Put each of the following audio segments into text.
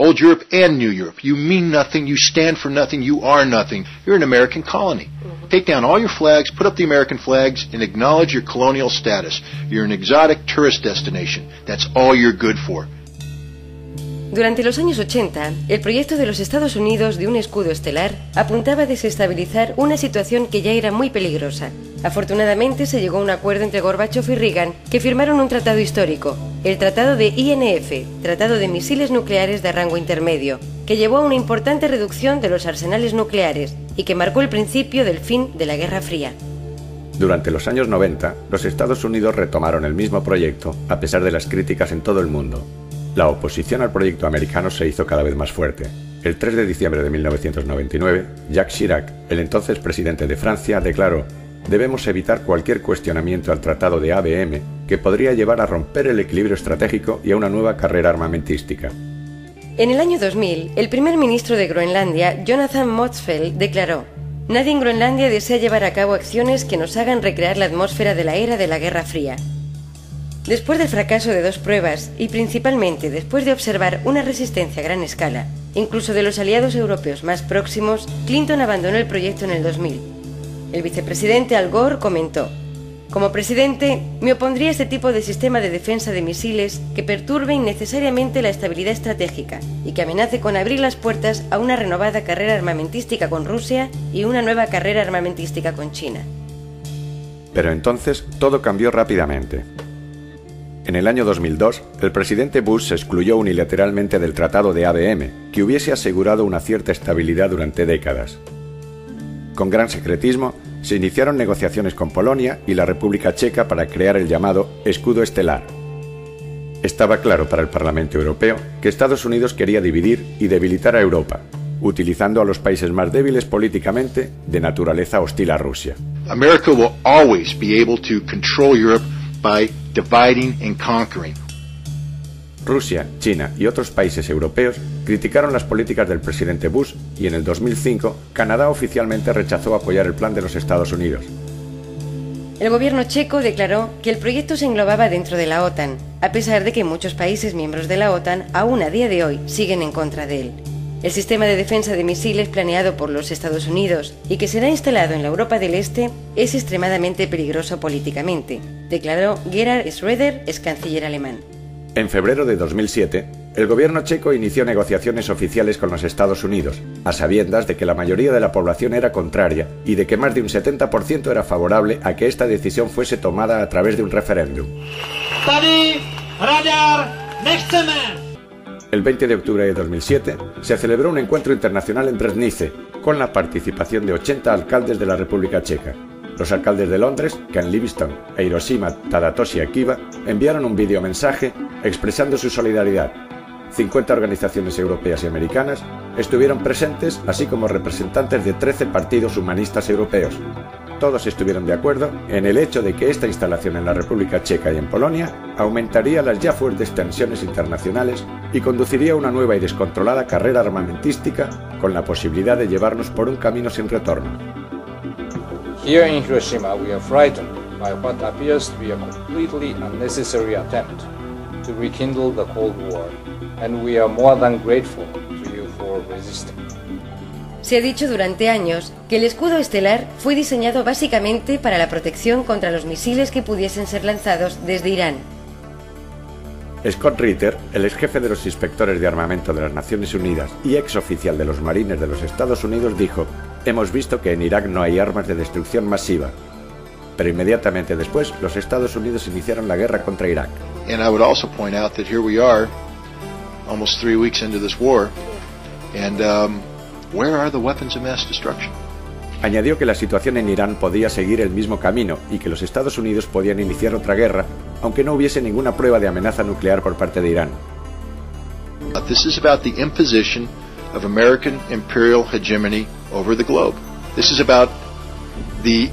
Old Europe and New Europe. You mean nothing, you stand for nothing, you are nothing. You're an American colony. Take down all your flags, put up the American flags, and acknowledge your colonial status. You're an exotic tourist destination. That's all you're good for. Durante los años 80, el proyecto de los Estados Unidos de un escudo estelar apuntaba a desestabilizar una situación que ya era muy peligrosa. Afortunadamente se llegó a un acuerdo entre Gorbachev y Reagan que firmaron un tratado histórico, el Tratado de INF, Tratado de Misiles Nucleares de Rango Intermedio, que llevó a una importante reducción de los arsenales nucleares y que marcó el principio del fin de la Guerra Fría. Durante los años 90, los Estados Unidos retomaron el mismo proyecto a pesar de las críticas en todo el mundo. La oposición al proyecto americano se hizo cada vez más fuerte. El 3 de diciembre de 1999, Jacques Chirac, el entonces presidente de Francia, declaró: «Debemos evitar cualquier cuestionamiento al Tratado de ABM que podría llevar a romper el equilibrio estratégico y a una nueva carrera armamentística». En el año 2000, el primer ministro de Groenlandia, Jonathan Motzfeldt, declaró: «Nadie en Groenlandia desea llevar a cabo acciones que nos hagan recrear la atmósfera de la era de la Guerra Fría». Después del fracaso de 2 pruebas, y principalmente después de observar una resistencia a gran escala, incluso de los aliados europeos más próximos, Clinton abandonó el proyecto en el 2000. El vicepresidente Al Gore comentó: «Como presidente, me opondría a este tipo de sistema de defensa de misiles que perturbe innecesariamente la estabilidad estratégica y que amenace con abrir las puertas a una renovada carrera armamentística con Rusia y una nueva carrera armamentística con China». Pero entonces todo cambió rápidamente. En el año 2002, el presidente Bush se excluyó unilateralmente del Tratado de ABM, que hubiese asegurado una cierta estabilidad durante décadas. Con gran secretismo, se iniciaron negociaciones con Polonia y la República Checa para crear el llamado escudo estelar. Estaba claro para el Parlamento Europeo que Estados Unidos quería dividir y debilitar a Europa, utilizando a los países más débiles políticamente de naturaleza hostil a Rusia. America will always be able to control Europe by dividing and conquering. Rusia, China y otros países europeos criticaron las políticas del presidente Bush y en el 2005 Canadá oficialmente rechazó apoyar el plan de los Estados Unidos. El gobierno checo declaró que el proyecto se englobaba dentro de la OTAN, a pesar de que muchos países miembros de la OTAN aún a día de hoy siguen en contra de él. El sistema de defensa de misiles planeado por los Estados Unidos y que será instalado en la Europa del Este es extremadamente peligroso políticamente, declaró Gerhard Schröder, ex canciller alemán. En febrero de 2007, el gobierno checo inició negociaciones oficiales con los Estados Unidos, a sabiendas de que la mayoría de la población era contraria y de que más de un 70% era favorable a que esta decisión fuese tomada a través de un referéndum. El 20 de octubre de 2007 se celebró un encuentro internacional en Breznice, con la participación de 80 alcaldes de la República Checa. Los alcaldes de Londres, Ken Livingstone e Hiroshima Tadatoshi Akiba, enviaron un videomensaje expresando su solidaridad. 50 organizaciones europeas y americanas estuvieron presentes, así como representantes de 13 partidos humanistas europeos. Todos estuvieron de acuerdo en el hecho de que esta instalación en la República Checa y en Polonia aumentaría las ya fuertes tensiones internacionales y conduciría a una nueva y descontrolada carrera armamentística con la posibilidad de llevarnos por un camino sin retorno. Here in Hiroshima, we are frightened by what appears to be a completely unnecessary attempt to rekindle the Cold War, and we are more than grateful to you for resisting. Se ha dicho durante años que el escudo estelar fue diseñado básicamente para la protección contra los misiles que pudiesen ser lanzados desde Irán. Scott Ritter, el ex jefe de los inspectores de armamento de las Naciones Unidas y ex oficial de los marines de los Estados Unidos, dijo: «Hemos visto que en Irak no hay armas de destrucción masiva». Pero inmediatamente después, los Estados Unidos iniciaron la guerra contra Irak. And I would also point out that here we are, almost 3 weeks into this war, and where are the weapons of mass destruction? Añadió que la situación en Irán podía seguir el mismo camino y que los Estados Unidos podían iniciar otra guerra, aunque no hubiese ninguna prueba de amenaza nuclear por parte de Irán. This is about the imposition of American imperial hegemony over the globe. This is about the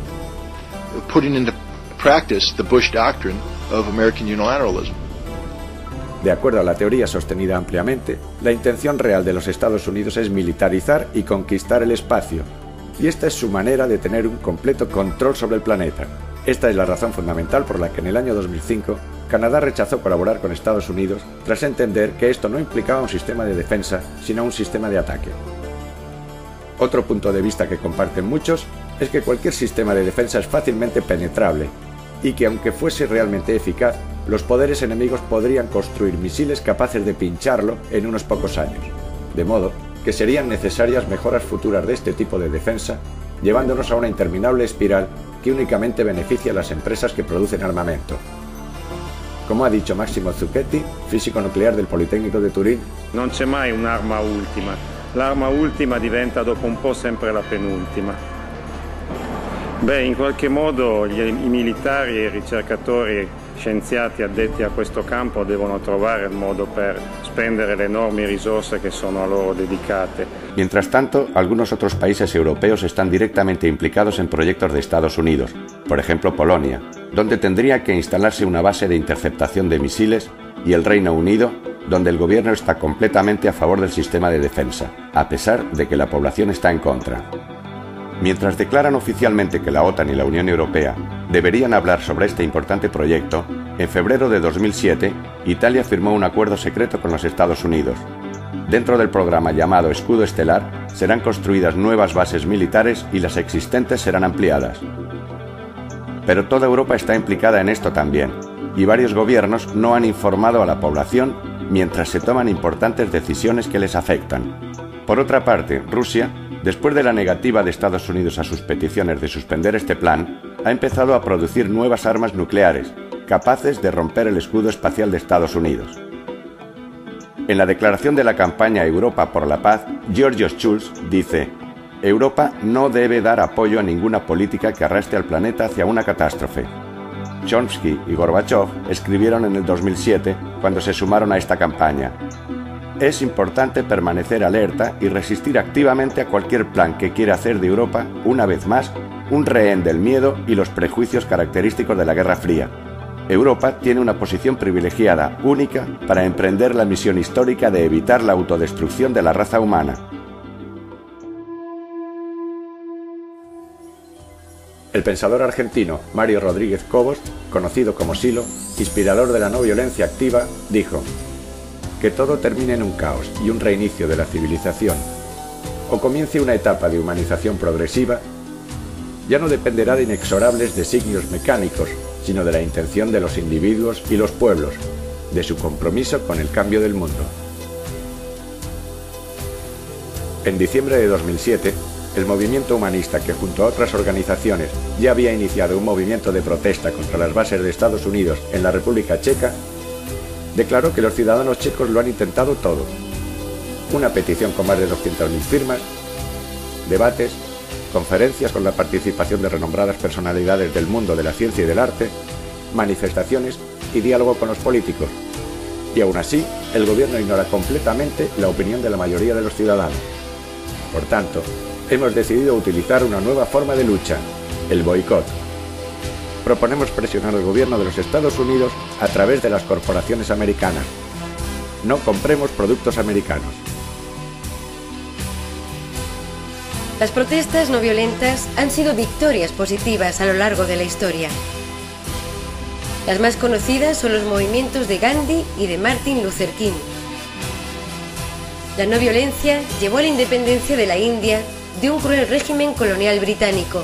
putting into practice the Bush doctrine of American unilateralism. De acuerdo a la teoría sostenida ampliamente, la intención real de los Estados Unidos es militarizar y conquistar el espacio, y esta es su manera de tener un completo control sobre el planeta. Esta es la razón fundamental por la que en el año 2005 Canadá rechazó colaborar con Estados Unidos tras entender que esto no implicaba un sistema de defensa, sino un sistema de ataque. Otro punto de vista que comparten muchos es que cualquier sistema de defensa es fácilmente penetrable y que aunque fuese realmente eficaz, los poderes enemigos podrían construir misiles capaces de pincharlo en unos pocos años, de modo que serían necesarias mejoras futuras de este tipo de defensa, llevándonos a una interminable espiral que únicamente beneficia a las empresas que producen armamento. Como ha dicho Massimo Zucchetti, fisico nuclear del Politecnico de Turín, non c'è mai un'arma ultima. L'arma ultima diventa dopo un po' sempre la penultima. Beh, in qualche modo i militari e i ricercatori scienziati addetti a questo campo devono trovare il modo per spendere le enormi risorse che sono a loro dedicate. Mientras tanto, algunos otros países europeos están directamente implicados en proyectos de Estados Unidos, por ejemplo Polonia, donde tendría que instalarse una base de interceptación de misiles, y el Reino Unido, donde el gobierno está completamente a favor del sistema de defensa, a pesar de que la población está en contra. Mientras declaran oficialmente que la OTAN y la Unión Europea deberían hablar sobre este importante proyecto, en febrero de 2007, Italia firmó un acuerdo secreto con los Estados Unidos. Dentro del programa llamado Escudo Estelar, serán construidas nuevas bases militares y las existentes serán ampliadas. Pero toda Europa está implicada en esto también, y varios gobiernos no han informado a la población mientras se toman importantes decisiones que les afectan. Por otra parte, Rusia, después de la negativa de Estados Unidos a sus peticiones de suspender este plan, ha empezado a producir nuevas armas nucleares, capaces de romper el escudo espacial de Estados Unidos. En la declaración de la campaña Europa por la Paz, Georgios Schulz dice: Europa no debe dar apoyo a ninguna política que arrastre al planeta hacia una catástrofe. Chomsky y Gorbachev escribieron en el 2007, cuando se sumaron a esta campaña: es importante permanecer alerta y resistir activamente a cualquier plan que quiera hacer de Europa, una vez más, un rehén del miedo y los prejuicios característicos de la Guerra Fría. Europa tiene una posición privilegiada, única, para emprender la misión histórica de evitar la autodestrucción de la raza humana. El pensador argentino Mario Rodríguez Cobos, conocido como Silo, inspirador de la no violencia activa, dijo: que todo termine en un caos y un reinicio de la civilización, o comience una etapa de humanización progresiva, ya no dependerá de inexorables designios mecánicos, sino de la intención de los individuos y los pueblos, de su compromiso con el cambio del mundo. En diciembre de 2007, el movimiento humanista, que junto a otras organizaciones ya había iniciado un movimiento de protesta contra las bases de Estados Unidos en la República Checa, declaró que los ciudadanos checos lo han intentado todo. Una petición con más de 200.000 firmas, debates, conferencias con la participación de renombradas personalidades del mundo de la ciencia y del arte, manifestaciones y diálogo con los políticos. Y aún así, el gobierno ignora completamente la opinión de la mayoría de los ciudadanos. Por tanto, hemos decidido utilizar una nueva forma de lucha, el boicot. Proponemos presionar al gobierno de los Estados Unidos a través de las corporaciones americanas. No compremos productos americanos. Las protestas no violentas han sido victorias positivas a lo largo de la historia. Las más conocidas son los movimientos de Gandhi y de Martin Luther King. La no violencia llevó a la independencia de la India de un cruel régimen colonial británico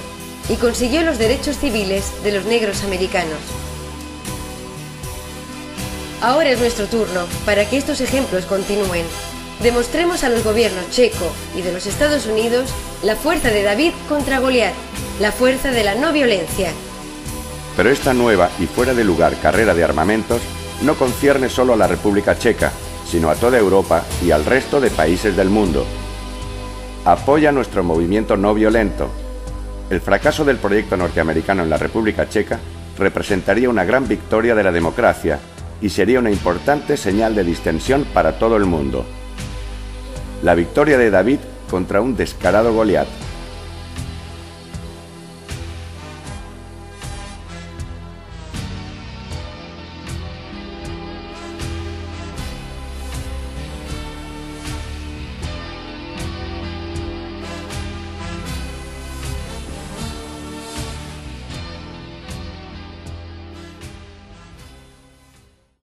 y consiguió los derechos civiles de los negros americanos. Ahora es nuestro turno para que estos ejemplos continúen. Demostremos a los gobiernos checo y de los Estados Unidos la fuerza de David contra Goliat, la fuerza de la no violencia. Pero esta nueva y fuera de lugar carrera de armamentos no concierne solo a la República Checa, sino a toda Europa y al resto de países del mundo. Apoya nuestro movimiento no violento. El fracaso del proyecto norteamericano en la República Checa representaría una gran victoria de la democracia y sería una importante señal de distensión para todo el mundo. La victoria de David contra un descarado Goliat.